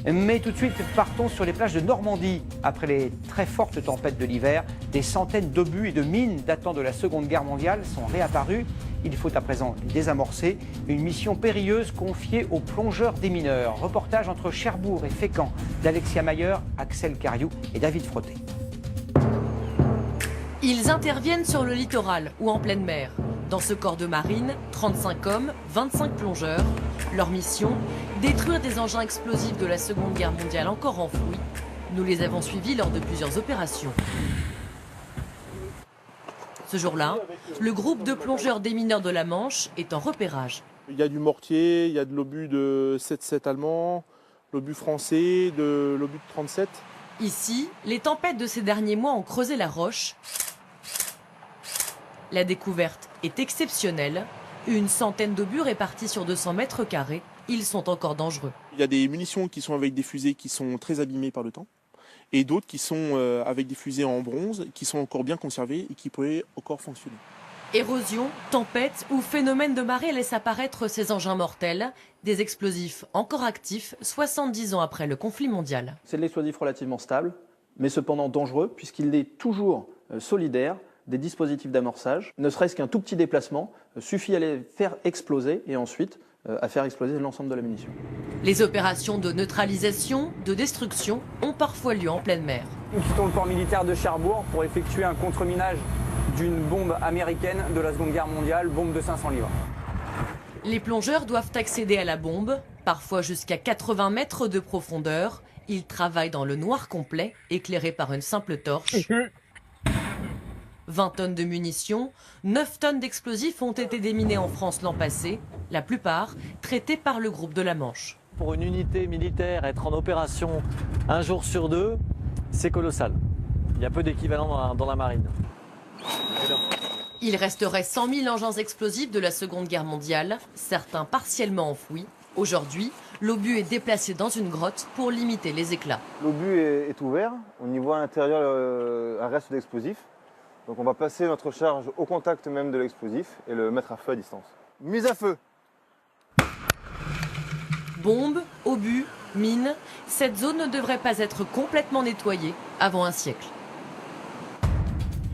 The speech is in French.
Mais tout de suite, partons sur les plages de Normandie. Après les très fortes tempêtes de l'hiver, des centaines d'obus et de mines datant de la Seconde Guerre mondiale sont réapparus. Il faut à présent les désamorcer. Une mission périlleuse confiée aux plongeurs démineurs. Reportage entre Cherbourg et Fécamp d'Alexia Mayer, Axel Cariou et David Frotté. Ils interviennent sur le littoral ou en pleine mer. Dans ce corps de marine, 35 hommes, 25 plongeurs. Leur mission, détruire des engins explosifs de la Seconde Guerre mondiale encore enfouis. Nous les avons suivis lors de plusieurs opérations. Ce jour-là, le groupe de plongeurs démineurs de la Manche est en repérage. Il y a du mortier, il y a de l'obus de 7,7 allemand, l'obus français, de l'obus de 37. Ici, les tempêtes de ces derniers mois ont creusé la roche. La découverte est exceptionnelle. Une centaine d'obus répartis sur 200 mètres carrés. Ils sont encore dangereux. Il y a des munitions qui sont avec des fusées qui sont très abîmées par le temps. Et d'autres qui sont avec des fusées en bronze, qui sont encore bien conservées et qui pourraient encore fonctionner. Érosion, tempête ou phénomène de marée laissent apparaître ces engins mortels. Des explosifs encore actifs 70 ans après le conflit mondial. C'est de l'explosif relativement stable, mais cependant dangereux, puisqu'il est toujours solidaire des dispositifs d'amorçage. Ne serait-ce qu'un tout petit déplacement suffit à les faire exploser et ensuite à faire exploser l'ensemble de la munition. Les opérations de neutralisation, de destruction ont parfois lieu en pleine mer. Nous quittons le port militaire de Cherbourg pour effectuer un contre-minage d'une bombe américaine de la Seconde Guerre mondiale, bombe de 500 livres. Les plongeurs doivent accéder à la bombe, parfois jusqu'à 80 mètres de profondeur. Ils travaillent dans le noir complet, éclairés par une simple torche. 20 tonnes de munitions, 9 tonnes d'explosifs ont été déminés en France l'an passé, la plupart traités par le groupe de la Manche. Pour une unité militaire, être en opération un jour sur deux, c'est colossal. Il y a peu d'équivalent dans la marine. Il resterait 100 000 engins explosifs de la Seconde Guerre mondiale, certains partiellement enfouis. Aujourd'hui, l'obus est déplacé dans une grotte pour limiter les éclats. L'obus est ouvert, on y voit à l'intérieur un reste d'explosif. Donc on va passer notre charge au contact même de l'explosif et le mettre à feu à distance. Mise à feu! Bombes, obus, mines, cette zone ne devrait pas être complètement nettoyée avant un siècle.